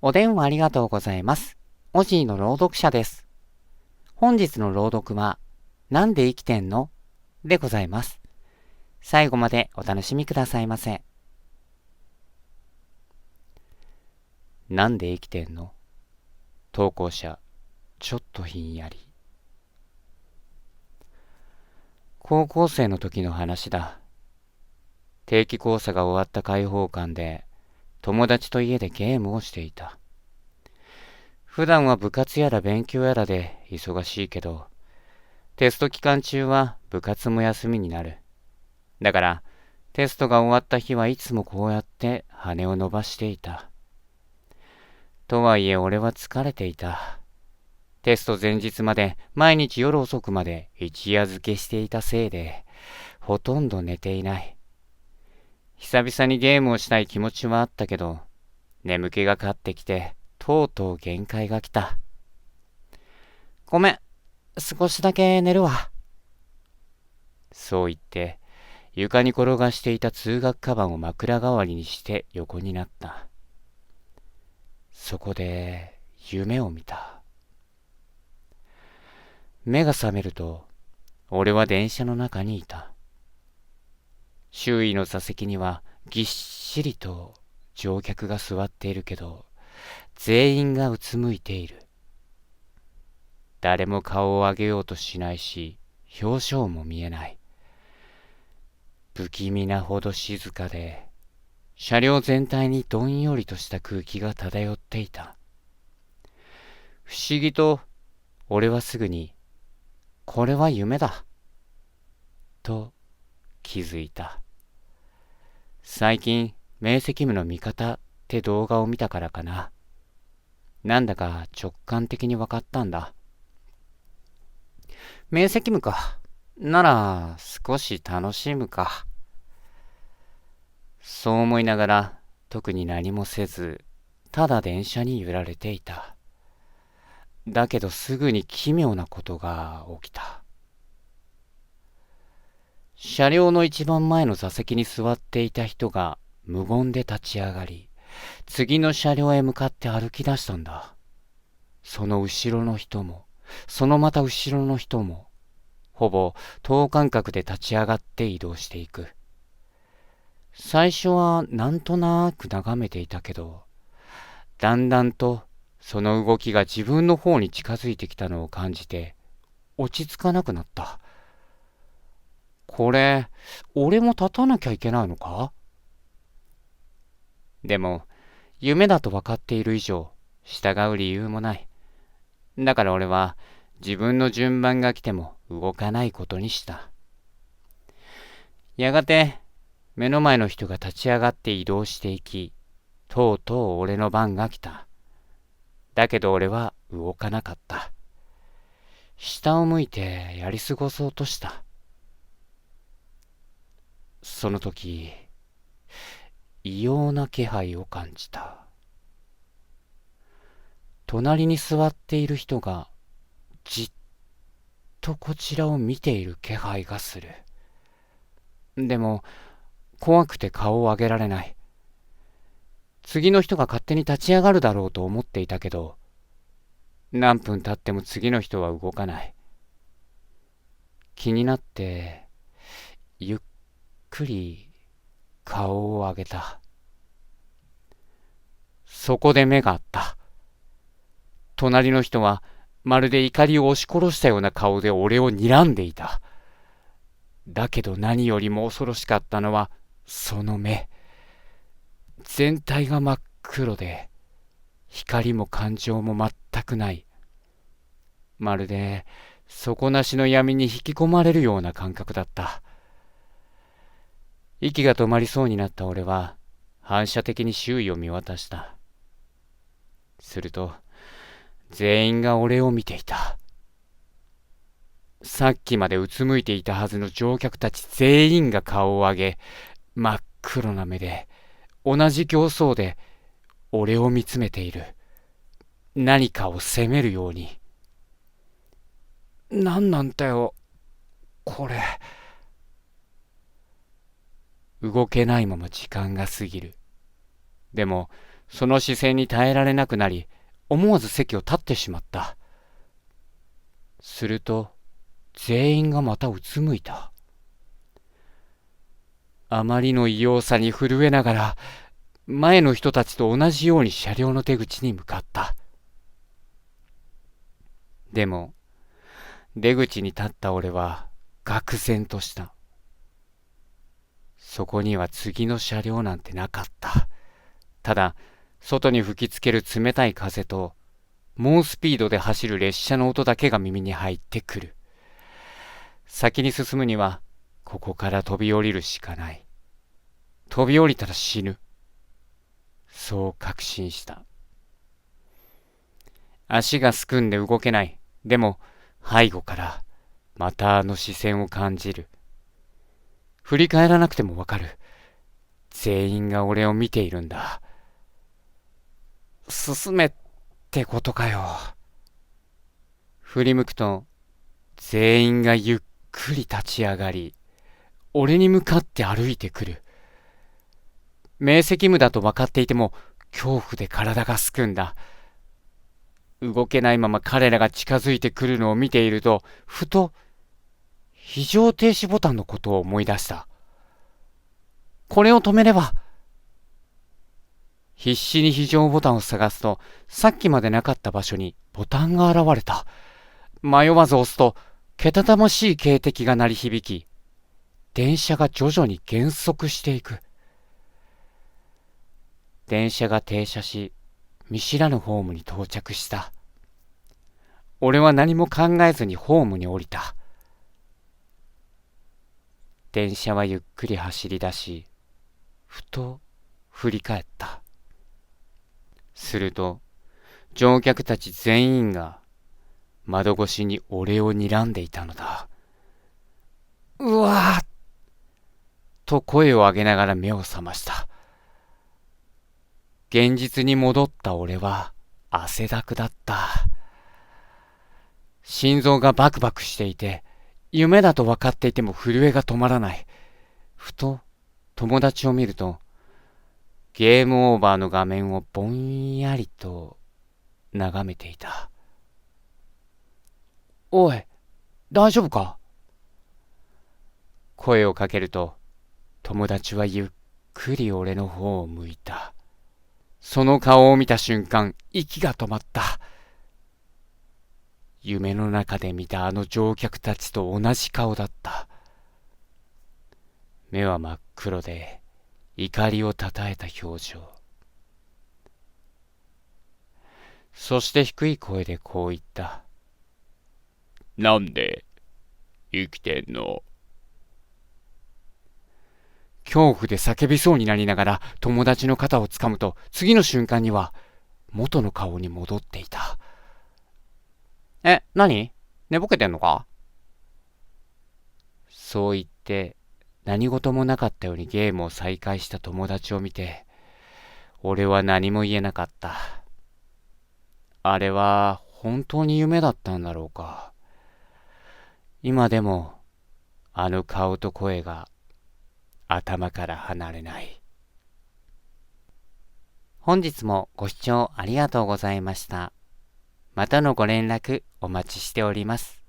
お電話ありがとうございます。オジーの朗読者です。本日の朗読は、なんで生きてんのでございます。最後までお楽しみくださいませ。なんで生きてんの？投稿者、ちょっとひんやり。高校生の時の話だ。定期考査が終わった開放館で、友達と家でゲームをしていた。普段は部活やら勉強やらで忙しいけど、テスト期間中は部活も休みになる。だから、テストが終わった日はいつもこうやって羽を伸ばしていた。とはいえ俺は疲れていた。テスト前日まで毎日夜遅くまで一夜漬けしていたせいで、ほとんど寝ていない。久々にゲームをしたい気持ちはあったけど、眠気がかってきて、とうとう限界が来た。ごめん、少しだけ寝るわ。そう言って、床に転がしていた通学カバンを枕代わりにして横になった。そこで、夢を見た。目が覚めると、俺は電車の中にいた。周囲の座席にはぎっしりと乗客が座っているけど、全員がうつむいている。誰も顔を上げようとしないし、表情も見えない。不気味なほど静かで、車両全体にどんよりとした空気が漂っていた。不思議と、俺はすぐに、これは夢だ、と気づいた。最近、明晰夢の見方って動画を見たからかな。なんだか直感的に分かったんだ。明晰夢か。なら、少し楽しむか。そう思いながら、特に何もせず、ただ電車に揺られていた。だけどすぐに奇妙なことが起きた。車両の一番前の座席に座っていた人が無言で立ち上がり、次の車両へ向かって歩き出したんだ。その後ろの人も、そのまた後ろの人も、ほぼ等間隔で立ち上がって移動していく。最初はなんとなく眺めていたけど、だんだんとその動きが自分の方に近づいてきたのを感じて、落ち着かなくなった。これ、俺も立たなきゃいけないのか？でも、夢だと分かっている以上、従う理由もない。だから俺は、自分の順番が来ても動かないことにした。やがて、目の前の人が立ち上がって移動していき、とうとう俺の番が来た。だけど俺は動かなかった。下を向いてやり過ごそうとした。その時、異様な気配を感じた。隣に座っている人がじっとこちらを見ている気配がする。でも、怖くて顔を上げられない。次の人が勝手に立ち上がるだろうと思っていたけど、何分経っても次の人は動かない。気になって、ゆっくり顔を上げた。そこで目があった。隣の人はまるで怒りを押し殺したような顔で俺を睨んでいた。だけど何よりも恐ろしかったのはその目。全体が真っ黒で、光も感情も全くない。まるで底なしの闇に引き込まれるような感覚だった。息が止まりそうになった俺は反射的に周囲を見渡した。すると全員が俺を見ていた。さっきまでうつむいていたはずの乗客たち全員が顔を上げ、真っ黒な目で同じ形相で俺を見つめている。何かを責めるように。なんなんだよ、これ。動けないまま時間が過ぎる。でも、その視線に耐えられなくなり、思わず席を立ってしまった。すると、全員がまたうつむいた。あまりの異様さに震えながら、前の人たちと同じように車両の出口に向かった。でも、出口に立った俺は、愕然とした。そこには次の車両なんてなかった。ただ、外に吹きつける冷たい風と、猛スピードで走る列車の音だけが耳に入ってくる。先に進むには、ここから飛び降りるしかない。飛び降りたら死ぬ。そう確信した。足がすくんで動けない。でも、背後から、またあの視線を感じる。振り返らなくてもわかる。全員が俺を見ているんだ。進めってことかよ。振り向くと、全員がゆっくり立ち上がり、俺に向かって歩いてくる。明晰夢だと分かっていても、恐怖で体がすくんだ。動けないまま彼らが近づいてくるのを見ていると、ふと、非常停止ボタンのことを思い出した。これを止めれば。必死に非常ボタンを探すと、さっきまでなかった場所にボタンが現れた。迷わず押すと、けたたましい警笛が鳴り響き、電車が徐々に減速していく。電車が停車し、見知らぬホームに到着した。俺は何も考えずにホームに降りた。電車はゆっくり走り出し、ふと振り返った。すると、乗客たち全員が窓越しに俺を睨んでいたのだ。うわーと声を上げながら目を覚ました。現実に戻った俺は汗だくだった。心臓がバクバクしていて、夢だと分かっていても震えが止まらない。ふと友達を見ると、ゲームオーバーの画面をぼんやりと眺めていた。おい、大丈夫か？声をかけると、友達はゆっくり俺の方を向いた。その顔を見た瞬間、息が止まった。夢の中で見たあの乗客たちと同じ顔だった。目は真っ黒で、怒りをたたえた表情。そして低い声でこう言った。なんで生きてんの？恐怖で叫びそうになりながら友達の肩をつかむと、次の瞬間には元の顔に戻っていた。何？寝ぼけてんのか？そう言って何事もなかったようにゲームを再開した友達を見て、俺は何も言えなかった。あれは本当に夢だったんだろうか。今でもあの顔と声が頭から離れない。本日もご視聴ありがとうございました。またのご連絡お待ちしております。